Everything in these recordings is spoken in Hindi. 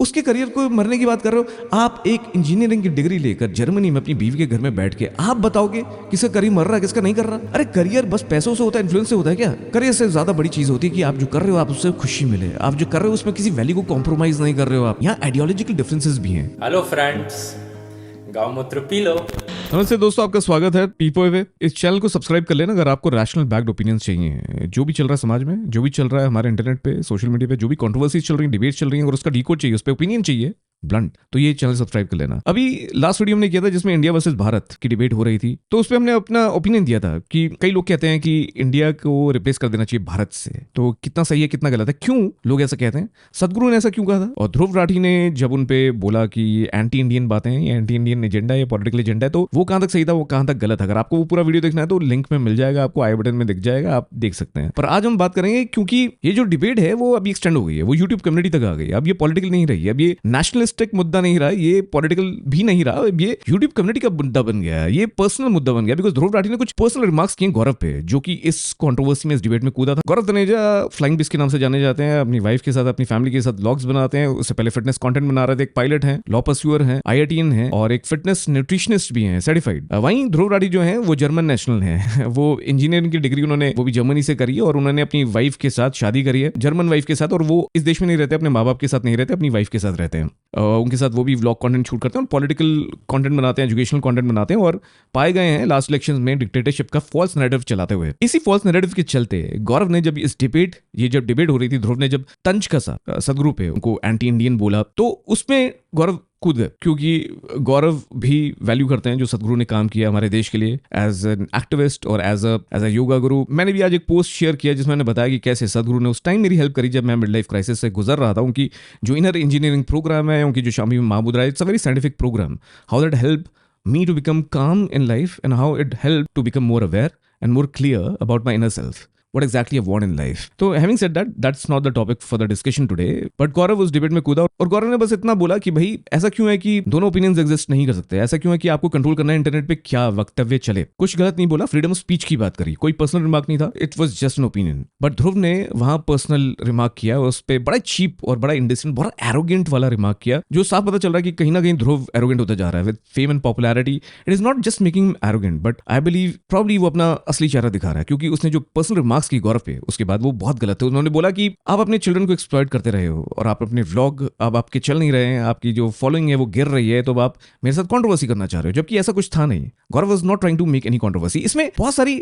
उसके करियर को मरने की बात कर रहे हो। आप एक इंजीनियरिंग की डिग्री लेकर जर्मनी में अपनी बीवी के घर में बैठ के आप बताओगे किसका करियर मर रहा है, किसका नहीं कर रहा। अरे करियर बस पैसों से होता है, इन्फ्लुएंस से होता है क्या? करियर से ज्यादा बड़ी चीज होती है कि आप जो कर रहे हो आप उससे खुशी मिले, आप जो कर रहे हो उसमें किसी वैल्यू को कॉम्प्रोमाइज नहीं कर रहे हो आप। यहाँ आइडियोलॉजिकल डिफरेंसेस भी हैं। हेलो फ्रेंड्स, गाँव मूत्र पी लो। नमस्ते दोस्तों, आपका स्वागत है पीपो वे। इस चैनल को सब्सक्राइब कर लेना अगर आपको रैशनल बैक्ड ओपिनियंस चाहिए। जो भी चल रहा है समाज में, जो भी चल रहा है हमारे इंटरनेट पे, सोशल मीडिया पे, जो भी कंट्रोवर्सीज चल रही है, डिबेट्स चल रही है, और उसका डीकोड चाहिए, उस पर ओपिनियन चाहिए ब्लंट, तो ये चैनल सब्सक्राइब कर लेना। अभी लास्ट वीडियो हमने किया था जिसमें इंडिया वर्सेस भारत की डिबेट हो रही थी, तो उस पर हमने अपना ओपिनियन दिया था कि कई लोग कहते हैं कि इंडिया को रिप्लेस कर देना चाहिए भारत से। तो कितना सही है कितना गलत है, क्यों लोग ऐसा कहते हैं, सदगुरु ने ऐसा क्यों कहा था, और ध्रुव राठी ने जब उन पे बोला कि एंटी इंडियन बातें हैं, एंटी इंडियन एजेंडा है, पॉलिटिकल एजेंडा है, तो वो कहां तक सही था, वो कहां तक गलत है। अगर आपको वो पूरा वीडियो देखना है तो लिंक में मिल जाएगा, आपको आई बटन में दिख जाएगा, आप देख सकते हैं। पर आज हम बात करेंगे क्योंकि ये जो डिबेट है वो अभी एक्सटेंड हो गई है, वो यूट्यूब कम्युनिटी तक आ गई। अब ये पॉलिटिकल नहीं रही है, अब ये नेशनलिस्टिक मुद्दा नहीं रहा, ये पॉलिटिकल भी नहीं रहा, ये यूट्यूब कम्युनिटी का मुद्दा बन गया है, ये पर्सनल मुद्दा बन गया। बिकॉज ध्रुव राठी ने कुछ पर्सनल रिमार्क्स किए गौरव पे, जो कि इस कंट्रोवर्सी में, इस डिबेट में कूदा था। गौरव तनेजा फ्लाइंग बिस के नाम से जाने जाते हैं, अपनी वाइफ के साथ, अपनी फैमिली के साथ व्लॉग्स बनाते हैं। उससे पहले फिटनेस कंटेंट बना रहे थे, एक पायलट हैं, लॉ परस्यूअर हैं, IITian हैं, और एक फिटनेस न्यूट्रिशनिस्ट भी हैं, सर्टिफाइड। वहीं ध्रुव राठी जो है वो जर्मन नेशनल है। वो इंजीनियरिंग की डिग्री उन्होंने वो भी जर्मनी से करी है, और उन्होंने अपनी वाइफ के साथ शादी करी है, जर्मन वाइफ के साथ, और वो इस देश में नहीं रहते, अपने माँ बाप के साथ नहीं रहते, अपनी वाइफ के साथ रहते हैं। उनके साथ वो भी व्लॉग कंटेंट शूट करते हैं, पॉलिटिकल कंटेंट बनाते हैं, एजुकेशनल कंटेंट बनाते हैं, और पाए गए हैं लास्ट इलेक्शंस में डिक्टेटरशिप का फॉल्स नैरेटिव चलाते हुए। इसी फॉल्स नैरेटिव के चलते गौरव ने जब इस डिबेट, ये जब डिबेट हो रही थी, ध्रुव ने जब तंज कसा सदगुरु पे, उनको एंटी इंडियन बोला, तो उसमें गौरव कूद गए, क्योंकि गौरव भी वैल्यू करते हैं जो सदगुरु ने काम किया हमारे देश के लिए एज एन एक्टिविस्ट और एज अ योगा गुरु। मैंने भी आज एक पोस्ट शेयर किया जिसमें मैंने बताया कि कैसे सदगुरु ने उस टाइम मेरी हेल्प करी जब मैं मिड लाइफ क्राइसिस से गुजर रहा था। उनकी जो इनर इंजीनियरिंग प्रोग्राम है, उनकी जो शामी महाबूद रहा है, it's a very scientific program, how that help me to become calm in life and how it helped to become more aware and more clear about my inner self. What exactly I want in life. So having said that, that's not the topic for the discussion today. But गौरव उस डिबेट में कूदा, और गौरव ने बस इतना बोला कि भाई ऐसा क्यों है कि दोनों ओपिनियंस एग्जिस्ट नहीं कर सकते, ऐसा क्यों है कि आपको कंट्रोल करना है इंटरनेट पे क्या वक्तव्य चले। कुछ गलत नहीं बोला, फ्रीडम ऑफ स्पीच की बात करी, कोई पर्सनल रिमार्क नहीं था, it was just an opinion. But Dhruv ने वहां पर्सनल रिमार्क किया, उस पर बड़ा चीप और बड़ा इंडिसेंट, बड़ा एरोगेंट वाला रिमार्क किया, जो साफ पता चल रहा है कि कहीं ना कहीं ध्रुव एरोगेंट होता जा रहा है with fame and popularity. It is not just making arrogant, but I believe probably वो अपना असली चेहरा दिखा रहा है, क्योंकि उसने जो पर्सनल रिमार्क्स की गौरव पे, उसके बाद वो बहुत गलत है। उन्होंने बोला कि आप अपने चिल्ड्रन को एक्सप्लॉइट करते रहे हो, और आप अपने व्लॉग अब आपके चल नहीं रहे हैं, आपकी जो फॉलोइंग है वो गिर रही है, तो आप मेरे साथ कंट्रोवर्सी करना चाह रहे हो, जबकि ऐसा कुछ था नहीं। Gaurav was not trying to make any controversy. इसमें बहुत सारी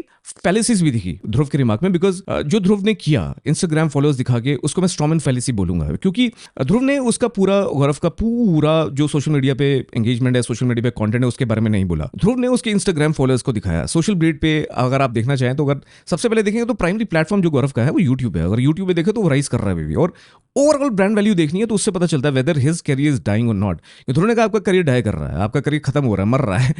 फैलेसीज भी दिखी ध्रुव के रिमार्क में, बिकॉज जो ध्रुव ने किया इंस्टाग्राम फॉलोअर्स दिखा के, उसको मैं स्ट्रॉमन फैलेसी बोलूंगा, क्योंकि ध्रुव ने उसका पूरा, गौरव का पूरा जो सोशल मीडिया पे एंगेजमेंट है, सोशल मीडिया पे कंटेंट है, उसके बारे में नहीं बोला। ध्रुव ने उसके इंस्टाग्राम फॉलोअर्स को दिखाया। सोशल ग्रिड पे अगर आप देखना चाहें तो, अगर सबसे पहले देखेंगे तो प्राइमरी प्लेटफॉर्म जो गौरव का है वो यूट्यूब है। अगर यूट्यूब पे देखे तो वो राइज कर रहा है अभी भी, और ओवरऑल ब्रांड वैल्यू देखनी है तो उससे पता चलता है whether his career is dying और नॉट। ध्रुव ने कहा आपका करियर डाई कर रहा है, आपका करियर खत्म हो रहा है, मर रहा है।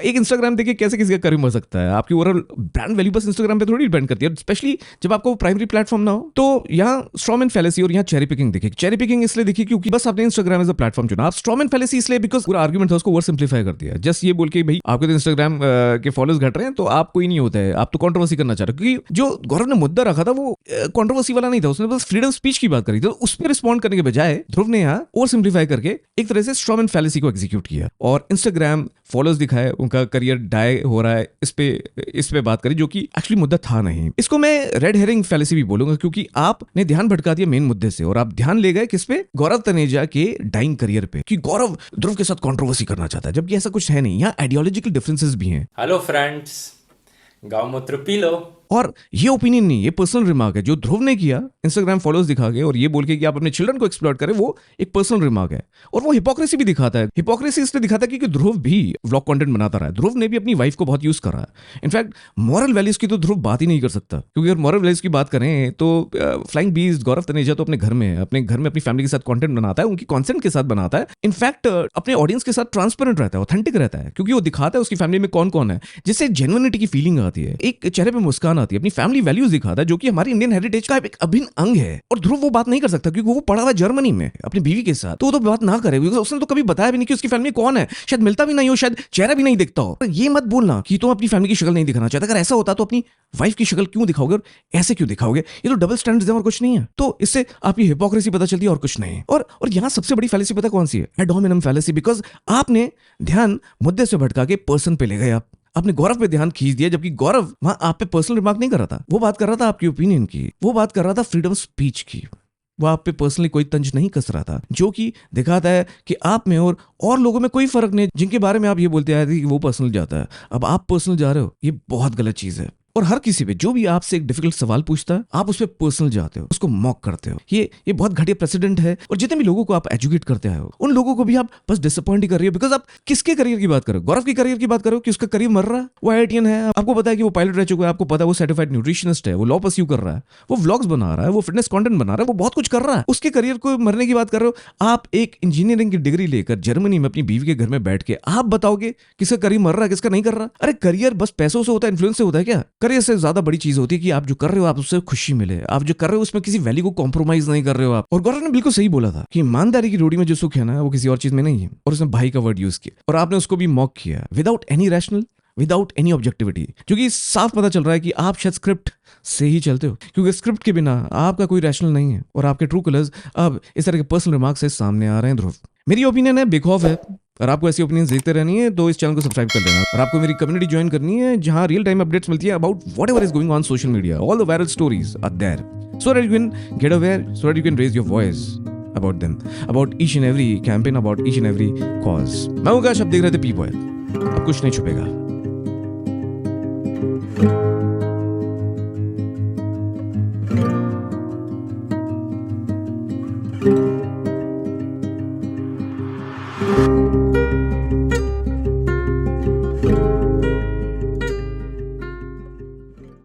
एक इंस्टाग्राम देखिए कैसे किसी का करियर मर सकता है। आपकी ओवरऑल ब्रांड वैल्यू बस इंस्टाग्राम पे थोड़ी डिपेंड करती है, स्पेशली जब आपको प्राइमरी प्लेटफॉर्म ना हो। तो यहाँ स्ट्रॉमन फैलेसी और यहाँ चेरी पिकिंग देखिए। चेरी पिकिंग इसलिए देखिए क्योंकि बस आपने इंस्टाग्राम एज अ प्लेटफॉर्म चुना। आप स्ट्रॉमन फैलेसी इसलिए बिकॉज पूरा आर्गुमेंट था उसको ओवर सिंप्लीफाई कर दिया, जस्ट ये बोल के भाई आपके तो इंस्टाग्राम के फॉलोअर्स घट रहे हैं तो आप कोई नहीं होता है, आप तो कंट्रोवर्सी करना चाह रहे हो। क्योंकि जो गौरव ने मुद्दा रखा था वो कंट्रोवर्सी वाला नहीं था, उसने बस फ्रीडम स्पीच की बात करी थी। तो उस पर रिस्पॉन्ड करने के बजाय ध्रुव ने यहाँ ओवर सिंप्लीफाई करके एक तरह से स्ट्रॉमन फैलेसी को एग्जीक्यूट किया, और इंस्टाग्राम फॉलोअर्स दिखाए, उनका करियर डाई हो रहा है, इस पे बात करी, जो कि एक्चुअली मुद्दा था नहीं। इसको मैं रेड हेरिंग फैलेसी भी बोलूंगा, क्योंकि आपने ध्यान भटका दिया मेन मुद्दे से, और आप ध्यान ले गए किस पे, गौरव तनेजा के डाइंग करियर पे, कि गौरव ध्रुव के साथ कंट्रोवर्सी करना चाहता है, जबकि ऐसा कुछ है नहीं। यहाँ आइडियोलॉजिकल डिफरेंसेस भी हैं। हेलो फ्रेंड्स, गाँव मूत्र पी लो। और ये ओपिनियन नहीं, ये पर्सनल रिमार्क है जो ध्रुव ने किया इंस्टाग्राम फॉलोअर्स दिखा के, और ये बोल के कि आप अपने चिल्ड्रन को एक्सप्लॉइट करें, वो एक पर्सनल रिमार्क है। और वो हिपोक्रेसी भी दिखाता है। हिपोक्रेसी इसलिए दिखाता है क्योंकि ध्रुव भी व्लॉग कंटेंट बनाता रहा है, ध्रुव ने भी अपनी वाइफ को बहुत यूज कर रहा है। इनफैक्ट मॉरल वैल्यूज की तो ध्रुव बात ही नहीं कर सकता, क्योंकि अगर मॉरल वैल्यूज की बात करें तो फ्लाइंग बीस्ट गौरव तनेजा तो अपने घर में अपनी फैमिली के साथ कंटेंट बनाता है, उनकी कॉन्सेंट के साथ बनाता है। इनफैक्ट अपने ऑडियंस के साथ ट्रांसपेरेंट रहता है, ऑथेंटिक रहता है, क्योंकि वो दिखाता है उसकी फैमिली में कौन कौन है, जिससे जेन्युइनिटी की फीलिंग आती है, एक चेहरे पे मुस्कान पहचान आती है, अपनी फैमिली वैल्यूज दिखाता है, जो कि हमारी इंडियन हेरिटेज का एक अभिन्न अंग है। और ध्रुव वो बात नहीं कर सकता क्योंकि वो पड़ा हुआ जर्मनी में अपनी बीवी के साथ, तो वो तो बात ना करे, उसने तो कभी बताया भी नहीं कि उसकी फैमिली कौन है, शायद मिलता भी नहीं हो, शायद चेहरा भी नहीं दिखता हो। ये मत बोलना कि तुम अपनी फैमिली की शक्ल नहीं दिखाना चाहते। अगर ऐसा होता तो अपनी वाइफ की शक्ल क्यों दिखाओगे और ऐसे क्यों दिखाओगे? ये तो डबल स्टैंडर्ड्स है और कुछ नहीं है। तो इससे आपकी हिपोक्रेसी पता चलती है और कुछ नहीं। और यहाँ सबसे बड़ी फैलेसी पता कौन सी है? Add hominem fallacy. बिकॉज आपने ध्यान मुद्दे से भटका के पर्सन पे ले गए। आप आपने गौरव पे ध्यान खींच दिया, जबकि गौरव वहां आप पे पर्सनल रिमार्क नहीं कर रहा था, वो बात कर रहा था आपकी ओपिनियन की, वो बात कर रहा था फ्रीडम स्पीच की, वो आप पे पर्सनली कोई तंज नहीं कस रहा था, जो कि दिखाता है कि आप में और लोगों में कोई फर्क नहीं, जिनके बारे में आप ये बोलते आए थे कि वो पर्सनल जाता है, अब आप पर्सनल जा रहे हो। ये बहुत गलत चीज है। और हर किसी पे जो भी आपसे एक डिफिकल्ट सवाल पूछता है, आप उस पर पर्सनल जाते हो, उसको मॉक करते हो। ये बहुत घटिया प्रेसिडेंट है। और जितने भी लोगों को आप एजुकेट करते आए हो, उन लोगों को भी आप बस डिसअपॉइंट ही कर रही हो। बिकॉज आप किसके करियर की बात करो? गौरव की करियर की बात करो कि उसका करियर मर रहा है। वो IITian है, आपको पता है कि वो पायलट रह चुका है, आपको पता है वो सर्टिफाइड न्यूट्रिशनिस्ट है, वो लॉ परस्यू कर रहा है, वो व्लॉग्स बना रहा है, वो फिटनेस कंटेंट बना रहा है, वो बहुत कुछ कर रहा है। उसके करियर को मरने की बात कर रहे हो। आप एक इंजीनियरिंग की डिग्री लेकर जर्मनी में अपनी बीवी के घर में बैठ के आप बताओगे किसका करियर मर रहा है, किसका नहीं कर रहा? अरे करियर बस पैसों से होता है, इन्फ्लुएंस से होता है क्या? करियर से ज्यादा बड़ी चीज होती है कि आप जो कर रहे हो आप उससे खुशी मिले, आप जो कर रहे हो उसमें किसी वैल्यू को कॉम्प्रोमाइज नहीं कर रहे हो आप। और गौरव ने बिल्कुल सही बोला था कि ईमानदारी की रोटी में जो सुख है ना, वो किसी और चीज में नहीं है। और उसने भाई का वर्ड यूज किया और आपने उसको भी मॉक किया without any rational, without any objectivity, क्योंकि साफ पता चल रहा है कि आप शायद स्क्रिप्ट से ही चलते हो, क्योंकि स्क्रिप्ट के बिना आपका कोई रैशनल नहीं है। और आपके ट्रू कलर्स अब इस तरह के पर्सनल रिमार्क से सामने आ रहे हैं। ध्रुव, मेरी ओपिनियन है बेखौफ है। और आपको ऐसी ओपिनियन देखते रहनी है तो इस चैनल को सब्सक्राइब कर लेना। और आपको मेरी कम्युनिटी ज्वाइन करनी है जहां रियल टाइम अपडेट्स मिलती है about whatever is going on social media. All the viral stories are there, so that you can get aware, so that you can raise your voice about them, about each and every campaign, about each and every cause. मैं हूं आकाश, आप देख रहे थे पीपॉय। अब कुछ नहीं छुपेगा।